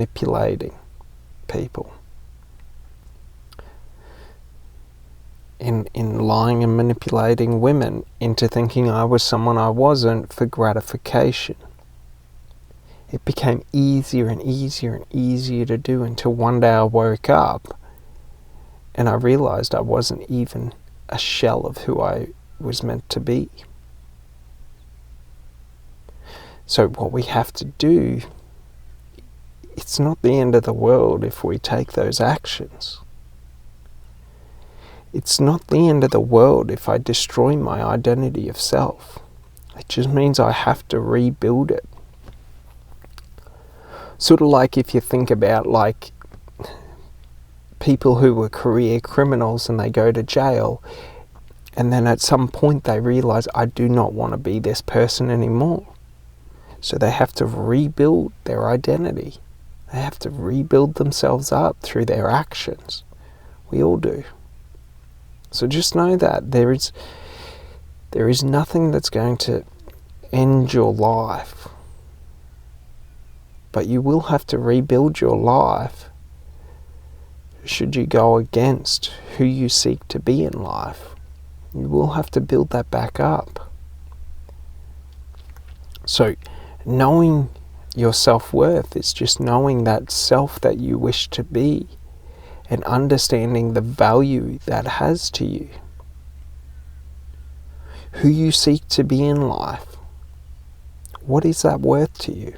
manipulating people, in lying and manipulating women into thinking I was someone I wasn't for gratification. It became easier and easier and easier to do until one day I woke up and I realized I wasn't even a shell of who I was meant to be. So what we have to do, it's not the end of the world if we take those actions. It's not the end of the world if I destroy my identity of self. It just means I have to rebuild it. Sort of like if you think about like people who were career criminals and they go to jail, and then at some point they realize, I do not want to be this person anymore. So they have to rebuild their identity. They have to rebuild themselves up through their actions. We all do. So just know that there is nothing that's going to end your life. But you will have to rebuild your life should you go against who you seek to be in life. You will have to build that back up. So knowing your self-worth is just knowing that self that you wish to be and understanding the value that has to you. Who you seek to be in life. What is that worth to you?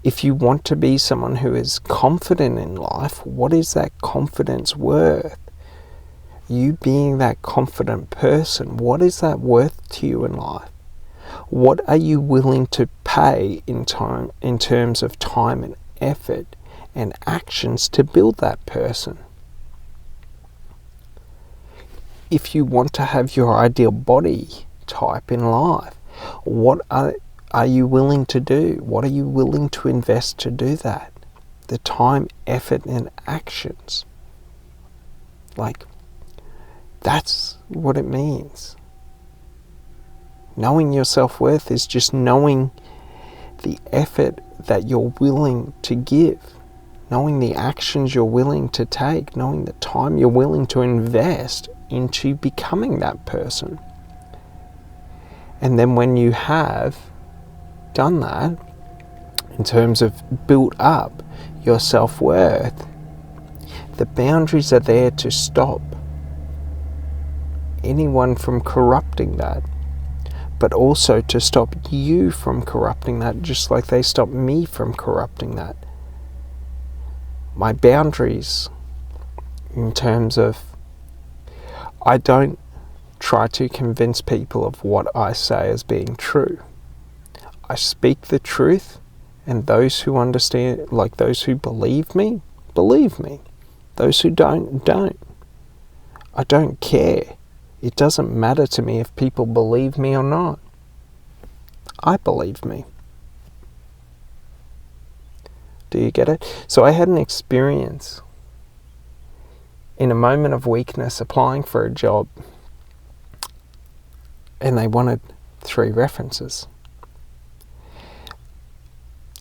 If you want to be someone who is confident in life, what is that confidence worth? You being that confident person, what is that worth to you in life? What are you willing to pay in terms of time and effort and actions to build that person? If you want to have your ideal body type in life, what are you willing to do? What are you willing to invest to do that? The time, effort, and actions. Like, that's what it means. Knowing your self-worth is just knowing the effort that you're willing to give, knowing the actions you're willing to take, knowing the time you're willing to invest into becoming that person. And then when you have done that, in terms of built up your self-worth, the boundaries are there to stop anyone from corrupting that, but also to stop you from corrupting that, just like they stop me from corrupting that. My boundaries, in terms of, I don't try to convince people of what I say as being true. I speak the truth, and those who understand, like those who believe me, believe me. Those who don't, don't. I don't care. It doesn't matter to me if people believe me or not. I believe me. Do you get it? So I had an experience in a moment of weakness applying for a job, and they wanted 3 references.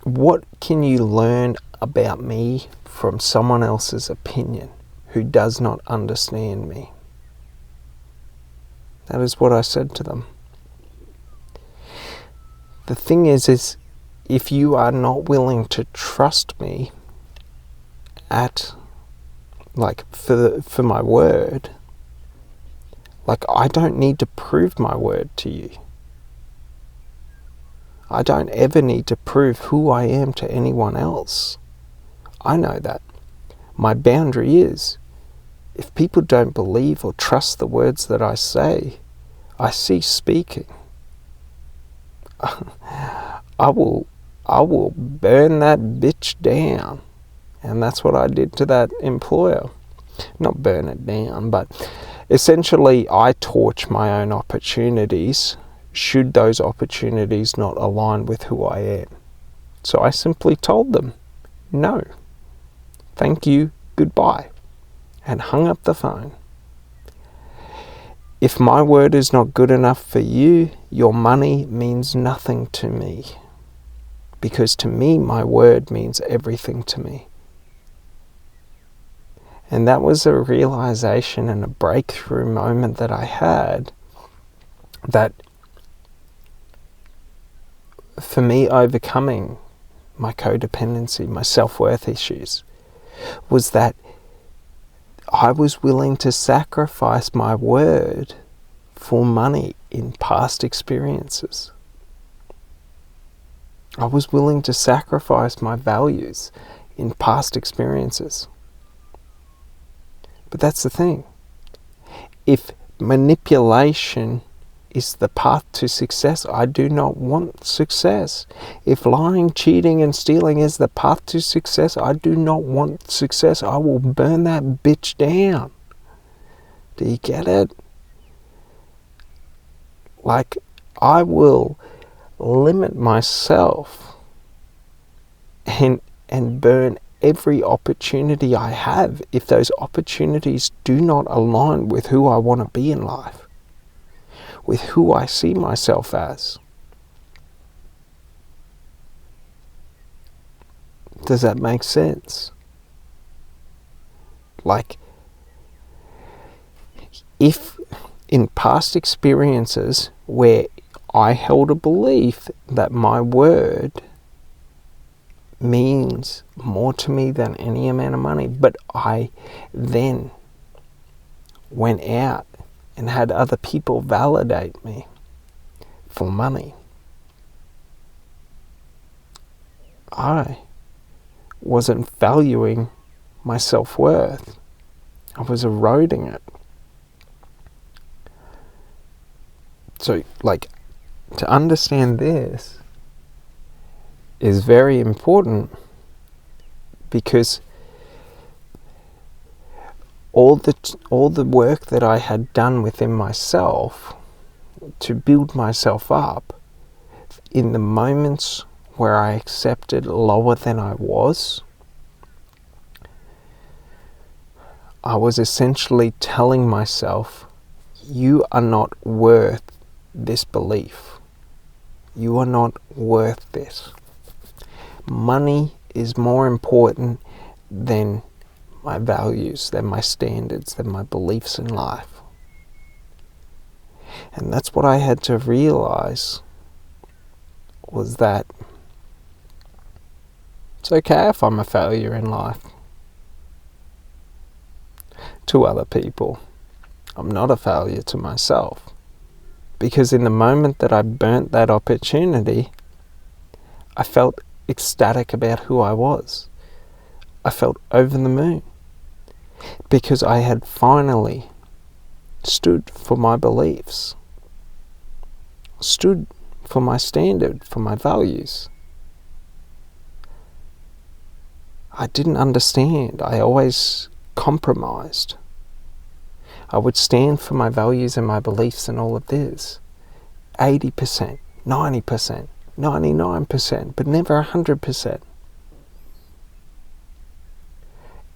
What can you learn about me from someone else's opinion who does not understand me? That is what I said to them. The thing is if you are not willing to trust me for my word, like, I don't need to prove my word to you. I don't ever need to prove who I am to anyone else. I know that. My boundary is, if people don't believe or trust the words that I say, I cease speaking. I will burn that bitch down. And that's what I did to that employer. Not burn it down, but essentially I torch my own opportunities should those opportunities not align with who I am. So I simply told them, no, thank you, goodbye, and hung up the phone. If my word is not good enough for you, your money means nothing to me, Because to me, my word means everything to me. And that was a realization and a breakthrough moment that I had, that for me, overcoming my codependency, my self-worth issues, was that I was willing to sacrifice my word for money in past experiences. I was willing to sacrifice my values in past experiences. But that's the thing. If manipulation is the path to success, I do not want success. If lying, cheating, and stealing is the path to success, I do not want success. I will burn that bitch down. Do you get it? Like, I will limit myself and burn every opportunity I have if those opportunities do not align with who I want to be in life, with who I see myself as. Does that make sense? Like, if in past experiences where I held a belief that my word means more to me than any amount of money, but I then went out and had other people validate me for money, I wasn't valuing my self-worth. I was eroding it. So, like, to understand this is very important, because all the work that I had done within myself to build myself up, in the moments where I accepted lower than I was essentially telling myself, you are not worth this belief. You are not worth this. Money is more important than my values, than my standards, than my beliefs in life. And that's what I had to realize, was that it's okay if I'm a failure in life. To other people, I'm not a failure to myself. Because in the moment that I burnt that opportunity, I felt ecstatic about who I was. I felt over the moon. Because I had finally stood for my beliefs, stood for my standard, for my values. I didn't understand. I always compromised. I would stand for my values and my beliefs and all of this. 80%, 90%, 99%, but never 100%.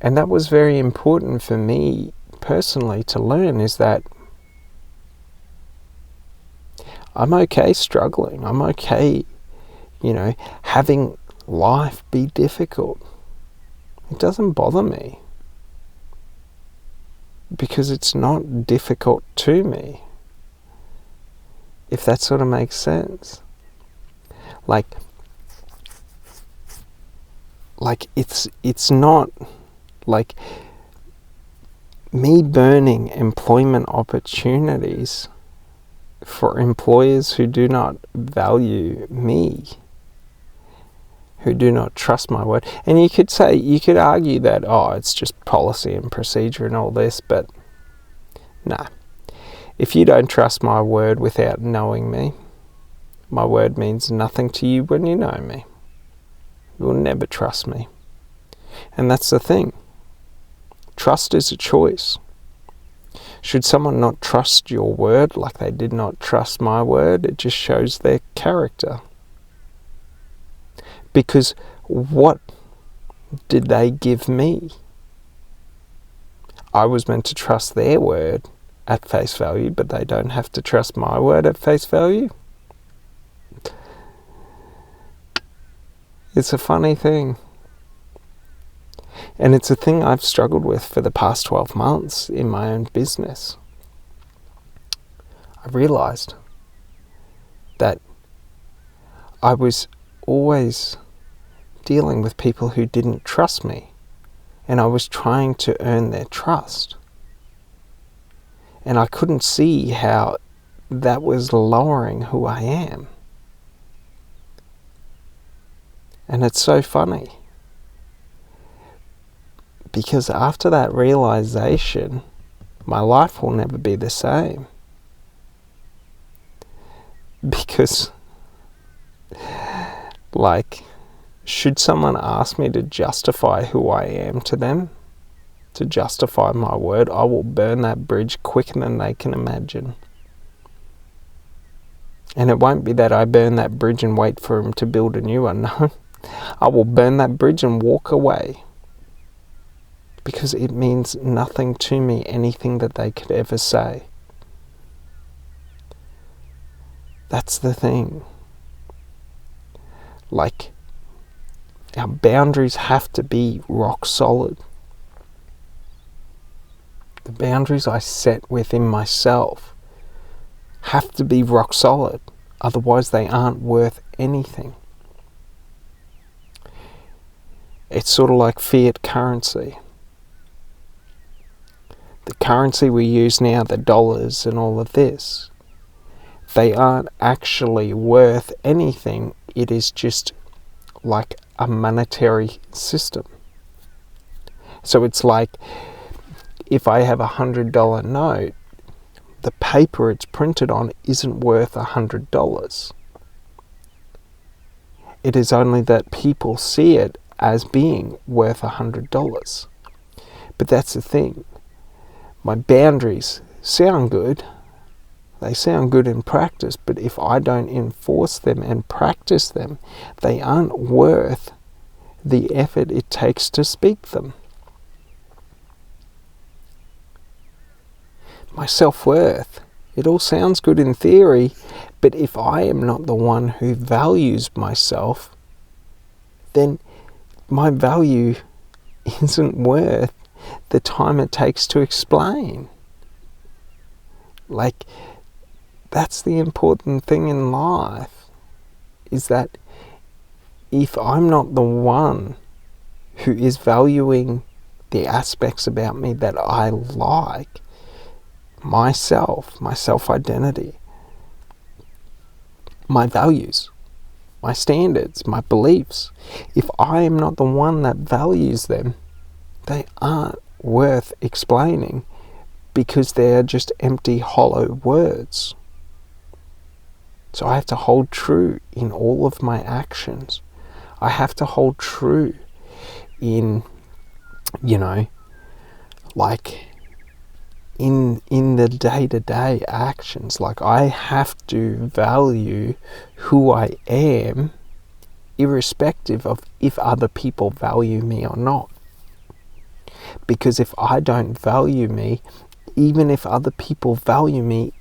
And that was very important for me personally to learn, is that I'm okay struggling. I'm okay, having life be difficult. It doesn't bother me, because it's not difficult to me, if that sort of makes sense. Like it's not like me burning employment opportunities for employers who do not value me, who do not trust my word. And you could argue that, it's just policy and procedure and all this, but nah. If you don't trust my word without knowing me, my word means nothing to you when you know me. You will never trust me. And that's the thing. Trust is a choice. Should someone not trust your word like they did not trust my word, it just shows their character. Because what did they give me? I was meant to trust their word at face value, but they don't have to trust my word at face value. It's a funny thing. And it's a thing I've struggled with for the past 12 months in my own business. I realised that I was always dealing with people who didn't trust me, and I was trying to earn their trust. And I couldn't see how that was lowering who I am. And it's so funny, because after that realisation, my life will never be the same. Because, like, should someone ask me to justify who I am to them, to justify my word, I will burn that bridge quicker than they can imagine. And it won't be that I burn that bridge and wait for them to build a new one. No, I will burn that bridge and walk away. Because it means nothing to me, anything that they could ever say. That's the thing. Like, our boundaries have to be rock solid. The boundaries I set within myself have to be rock solid. Otherwise they aren't worth anything. It's sort of like fiat currency. The currency we use now, the dollars and all of this, they aren't actually worth anything. It is just like a monetary system. So it's like, if I have $100 note, the paper it's printed on isn't worth $100. It is only that people see it as being worth $100. But that's the thing. My boundaries sound good. They sound good in practice, but if I don't enforce them and practice them, they aren't worth the effort it takes to speak them. My self-worth, it all sounds good in theory, but if I am not the one who values myself, then my value isn't worth the time it takes to explain. Like, that's the important thing in life, is that if I'm not the one who is valuing the aspects about me that I like, myself, my self-identity, my values, my standards, my beliefs, if I am not the one that values them, they aren't worth explaining, because they are just empty, hollow words. So I have to hold true in all of my actions. I have to hold true in, like, in the day-to-day actions. Like, I have to value who I am, irrespective of if other people value me or not. Because if I don't value me, even if other people value me,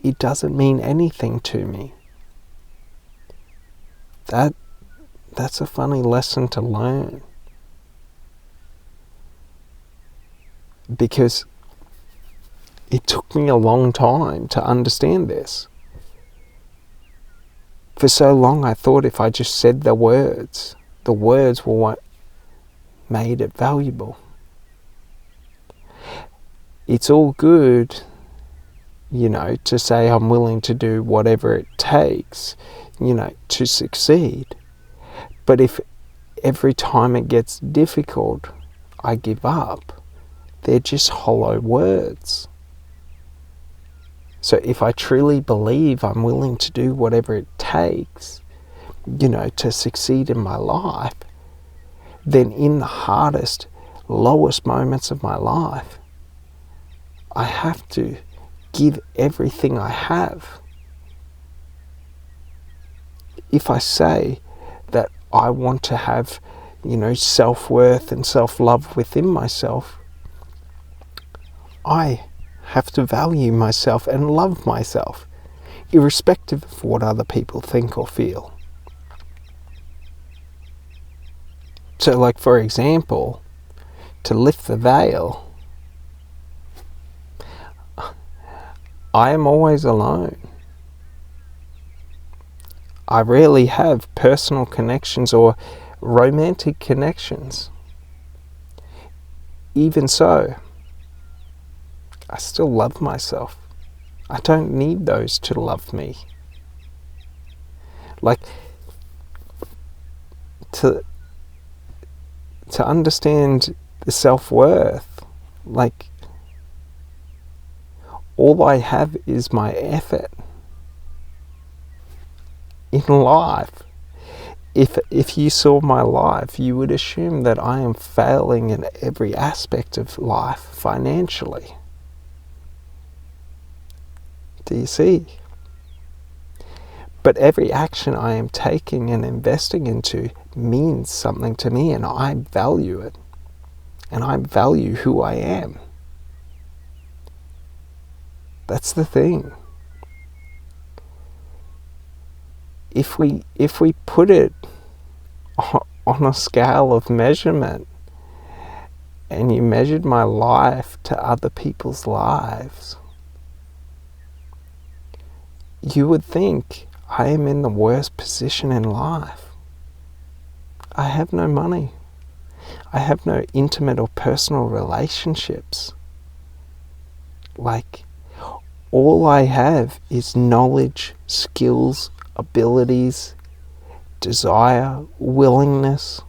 it doesn't mean anything to me. That's a funny lesson to learn. Because it took me a long time to understand this. For so long I thought if I just said the words were what made it valuable. It's all good, to say I'm willing to do whatever it takes, to succeed. But if every time it gets difficult, I give up, they're just hollow words. So if I truly believe I'm willing to do whatever it takes, to succeed in my life, then in the hardest, lowest moments of my life, I have to give everything I have. If I say that I want to have, self-worth and self-love within myself, I have to value myself and love myself, irrespective of what other people think or feel. So, like, for example, to lift the veil, I am always alone. I rarely have personal connections or romantic connections. Even so, I still love myself. I don't need those to love me. Like, to understand the self-worth, like, all I have is my effort in life. If you saw my life, you would assume that I am failing in every aspect of life financially. Do you see? But every action I am taking and investing into means something to me, and I value it. And I value who I am. That's the thing. If we put it on a scale of measurement, and you measured my life to other people's lives, you would think I am in the worst position in life. I have no money. I have no intimate or personal relationships. Like, all I have is knowledge, skills, abilities, desire, willingness.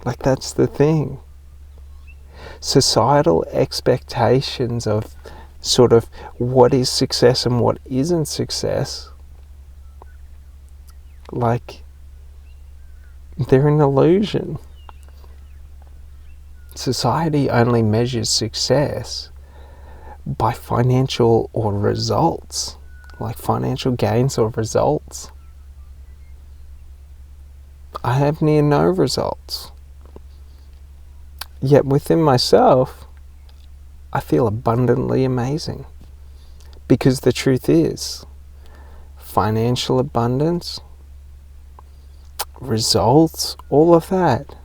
Like, that's the thing. Societal expectations of sort of what is success and what isn't success, like, they're an illusion. Society only measures success by financial or results, like financial gains or results. I have near no results. Yet within myself, I feel abundantly amazing. Because the truth is, financial abundance, results, all of that,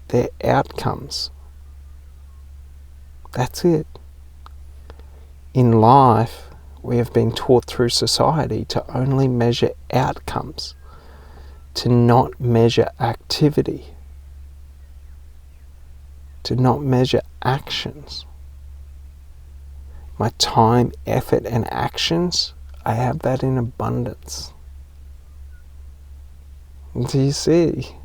they're outcomes. That's it. In life, we have been taught through society to only measure outcomes, to not measure activity, to not measure actions. My time, effort, and actions, I have that in abundance. Do you see?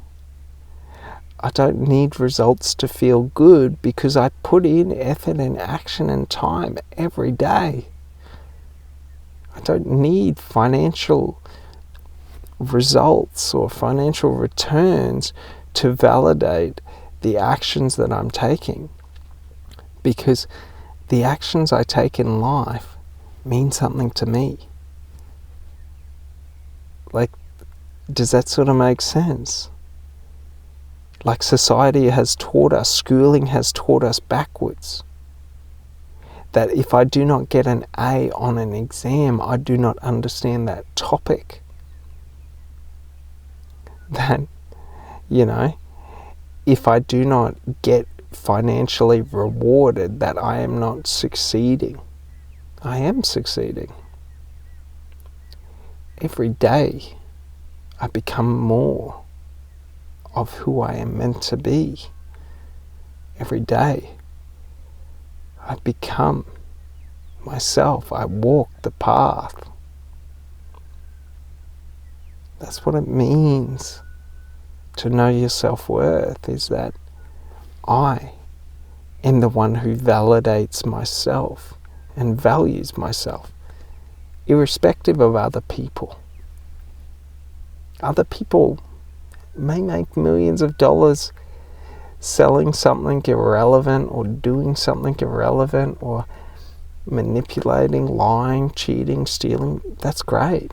I don't need results to feel good because I put in effort and action and time every day. I don't need financial results or financial returns to validate the actions that I'm taking, because the actions I take in life mean something to me. Like, does that sort of make sense? Like, society has taught us, schooling has taught us backwards, that if I do not get an A on an exam, I do not understand that topic. That, you know, if I do not get financially rewarded, that I am not succeeding. I am succeeding. Every day I become more of who I am meant to be. Every day I become myself. I walk the path. That's what it means to know your self-worth, is that I am the one who validates myself and values myself, irrespective of other people. Other people may make millions of dollars selling something irrelevant or doing something irrelevant or manipulating, lying, cheating, stealing. That's great.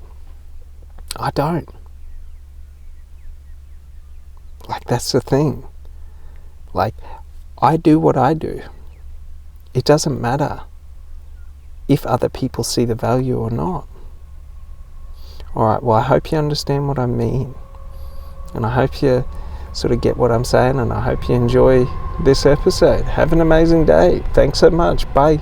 I don't. Like, that's the thing. Like, I do what I do. It doesn't matter if other people see the value or not. Alright, well, I hope you understand what I mean. And I hope you sort of get what I'm saying, and I hope you enjoy this episode. Have an amazing day. Thanks so much. Bye.